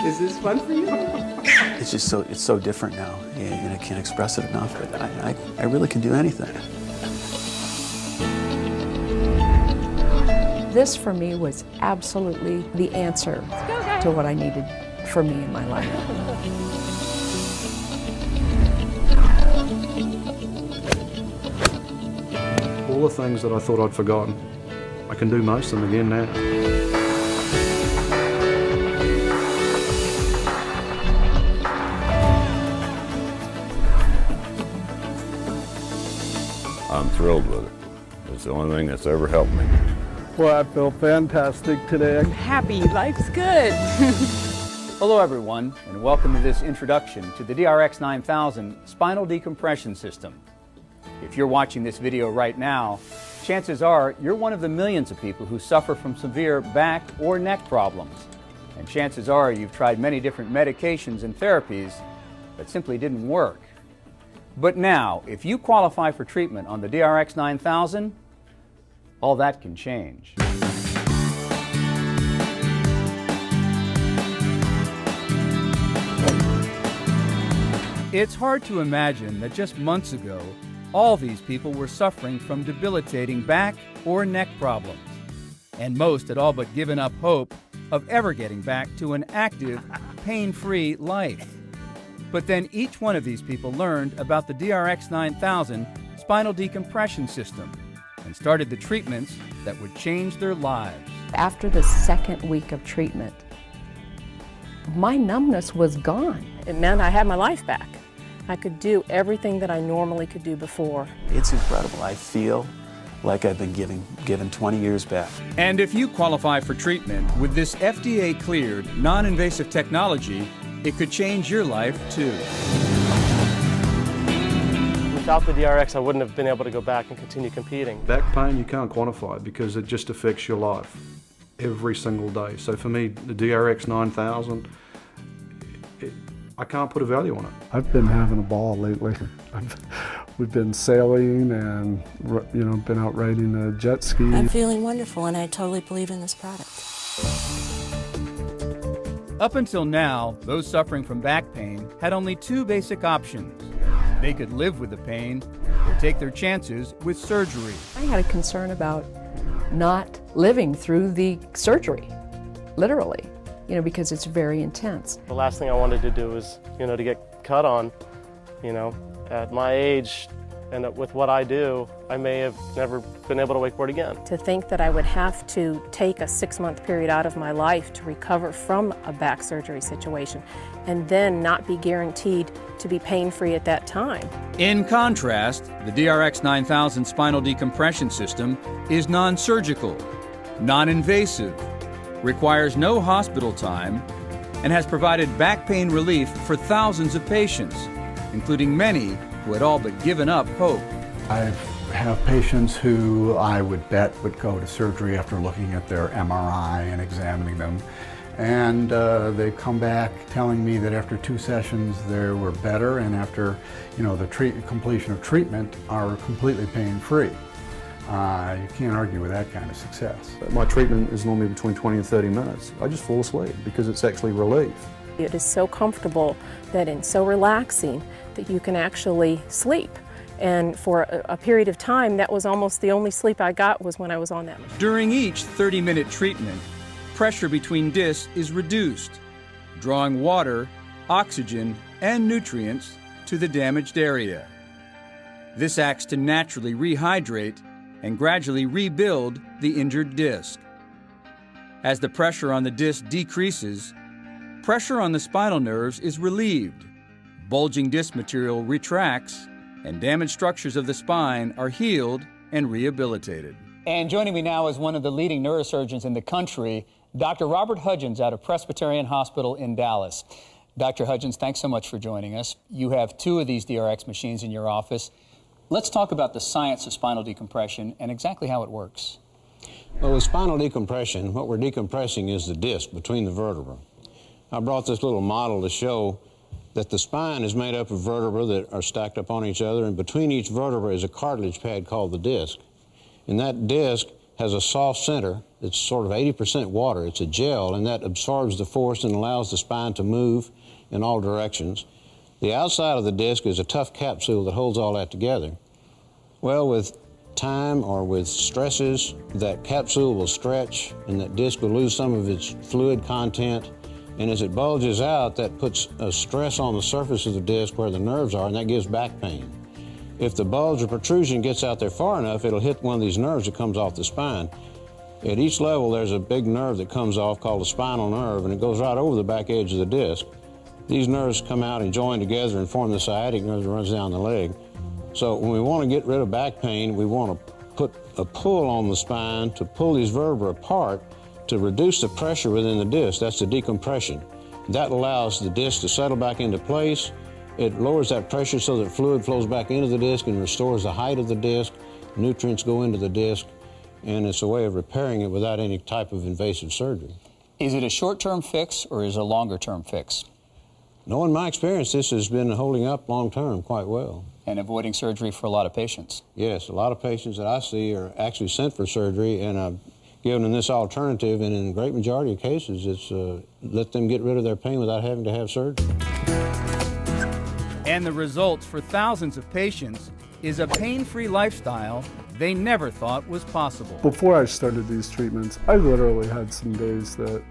Is this fun for you? It's just it's so different now, and I can't express it enough, but I really can do anything. This for me was absolutely the answer to what I needed for me in my life. All the things that I thought I'd forgotten, I can do most of them again now. I'm thrilled with it. It's the only thing that's ever helped me. Well, I feel fantastic today. I'm happy, life's good. Hello everyone, and welcome to this introduction to the DRX9000 Spinal Decompression System. If you're watching this video right now, chances are you're one of the millions of people who suffer from severe back or neck problems. And chances are you've tried many different medications and therapies that simply didn't work. But now, if you qualify for treatment on the DRX9000, all that can change. It's hard to imagine that just months ago, all these people were suffering from debilitating back or neck problems. And most had all but given up hope of ever getting back to an active, pain-free life. But then each one of these people learned about the DRX9000 Spinal Decompression System and started the treatments that would change their lives. After the second week of treatment, my numbness was gone. It meant I had my life back. I could do everything that I normally could do before. It's incredible. I feel like I've been given 20 years back. And if you qualify for treatment with this FDA-cleared, non-invasive technology, it could change your life too. Without the DRX, I wouldn't have been able to go back and continue competing. Back pain, you can't quantify because it just affects your life every single day. So for me, the DRX9000, I can't put a value on it. I've been having a ball lately. We've been sailing and, been out riding a jet ski. I'm feeling wonderful, and I totally believe in this product. Up until now, those suffering from back pain had only two basic options. They could live with the pain or take their chances with surgery. I had a concern about not living through the surgery, literally, because it's very intense. The last thing I wanted to do was, to get cut on, at my age and with what I do, I may have never been able to wakeboard again. To think that I would have to take a 6-month period out of my life to recover from a back surgery situation and then not be guaranteed to be pain-free at that time. In contrast, the DRX9000 Spinal Decompression System is non-surgical, non-invasive, requires no hospital time, and has provided back pain relief for thousands of patients, including many who had all but given up hope. I have patients who I would bet would go to surgery after looking at their MRI and examining them. And they come back telling me that after 2 sessions they were better, and after the completion of treatment are completely pain-free. You can't argue with that kind of success. My treatment is normally between 20 and 30 minutes. I just fall asleep because it's actually relief. It is so comfortable and so relaxing that you can actually sleep. And for a period of time, that was almost the only sleep I got was when I was on that machine. During each 30-minute treatment, pressure between discs is reduced, drawing water, oxygen, and nutrients to the damaged area. This acts to naturally rehydrate and gradually rebuild the injured disc. As the pressure on the disc decreases, pressure on the spinal nerves is relieved, bulging disc material retracts, and damaged structures of the spine are healed and rehabilitated. And joining me now is one of the leading neurosurgeons in the country, Dr. Robert Hudgens out of Presbyterian Hospital in Dallas. Dr. Hudgens, thanks so much for joining us. You have 2 of these DRX machines in your office. Let's talk about the science of spinal decompression and exactly how it works. Well, with spinal decompression, what we're decompressing is the disc between the vertebrae. I brought this little model to show that the spine is made up of vertebrae that are stacked up on each other, and between each vertebra is a cartilage pad called the disc. And that disc has a soft center. It's sort of 80% water. It's a gel, and that absorbs the force and allows the spine to move in all directions. The outside of the disc is a tough capsule that holds all that together. Well, with time or with stresses, that capsule will stretch and that disc will lose some of its fluid content. And as it bulges out, that puts a stress on the surface of the disc where the nerves are, and that gives back pain. If the bulge or protrusion gets out there far enough, it'll hit one of these nerves that comes off the spine. At each level, there's a big nerve that comes off called the spinal nerve, and it goes right over the back edge of the disc. These nerves come out and join together and form the sciatic nerve that runs down the leg. So when we want to get rid of back pain, we want to put a pull on the spine to pull these vertebrae apart to reduce the pressure within the disc. That's the decompression. That allows the disc to settle back into place. It lowers that pressure so that fluid flows back into the disc and restores the height of the disc. Nutrients go into the disc, and it's a way of repairing it without any type of invasive surgery. Is it a short-term fix or is it a longer-term fix? No, in my experience, this has been holding up long-term quite well. And avoiding surgery for a lot of patients? Yes, a lot of patients that I see are actually sent for surgery, and I've given them this alternative, and in a great majority of cases, it's let them get rid of their pain without having to have surgery. And the results for thousands of patients is a pain-free lifestyle they never thought was possible. Before I started these treatments, I literally had some days that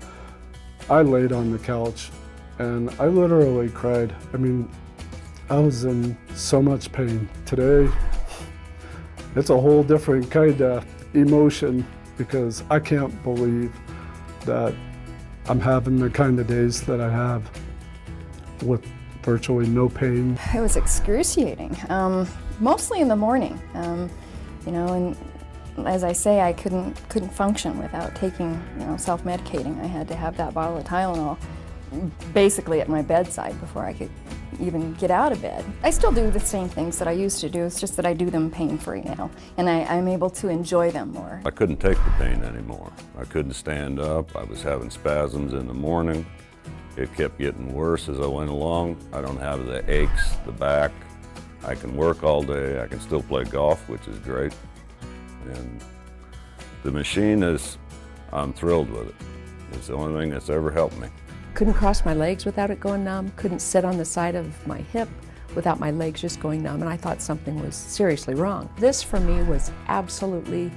I laid on the couch and I literally cried. I mean, I was in so much pain. Today, it's a whole different kind of emotion because I can't believe that I'm having the kind of days that I have with virtually no pain. It was excruciating, mostly in the morning. You know, and as I say, I couldn't function without taking, self-medicating. I had to have that bottle of Tylenol basically at my bedside before I could even get out of bed. I still do the same things that I used to do, it's just that I do them pain-free now, and I'm able to enjoy them more. I couldn't take the pain anymore. I couldn't stand up. I was having spasms in the morning. It kept getting worse as I went along. I don't have the aches, the back. I can work all day. I can still play golf, which is great. And the machine I'm thrilled with it. It's the only thing that's ever helped me. Couldn't cross my legs without it going numb, couldn't sit on the side of my hip without my legs just going numb, and I thought something was seriously wrong. This for me was absolutely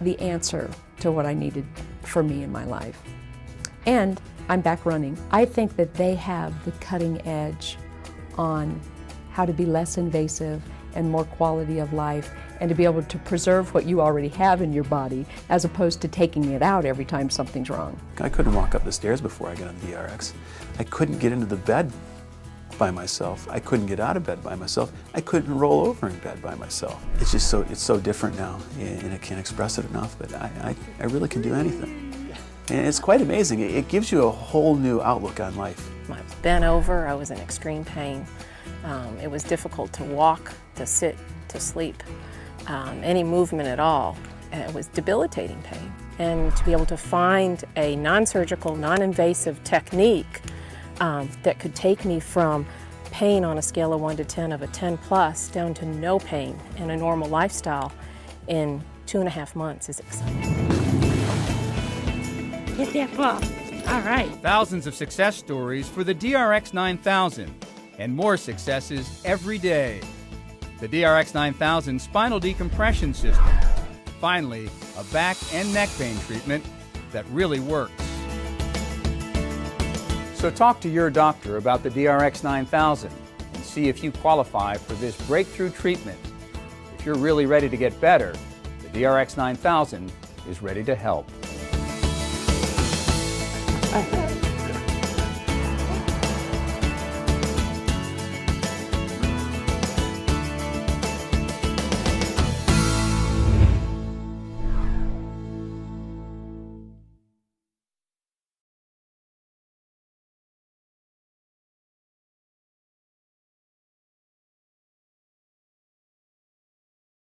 the answer to what I needed for me in my life. And I'm back running. I think that they have the cutting edge on how to be less invasive and more quality of life, and to be able to preserve what you already have in your body as opposed to taking it out every time something's wrong. I couldn't walk up the stairs before I got on the DRX. I couldn't get into the bed by myself. I couldn't get out of bed by myself. I couldn't roll over in bed by myself. It's just so different now, and I can't express it enough, but I really can do anything. And it's quite amazing. It gives you a whole new outlook on life. I was bent over, I was in extreme pain. It was difficult to walk, to sit, to sleep, any movement at all. It was debilitating pain. And to be able to find a non-surgical, non-invasive technique that could take me from pain on a scale of 1 to 10 of a 10 plus down to no pain and a normal lifestyle in 2.5 months is exciting. Hit that ball. All right. Thousands of success stories for the DRX9000 and more successes every day. The DRX9000 Spinal Decompression System. Finally, a back and neck pain treatment that really works. So talk to your doctor about the DRX9000 and see if you qualify for this breakthrough treatment. If you're really ready to get better, the DRX9000 is ready to help.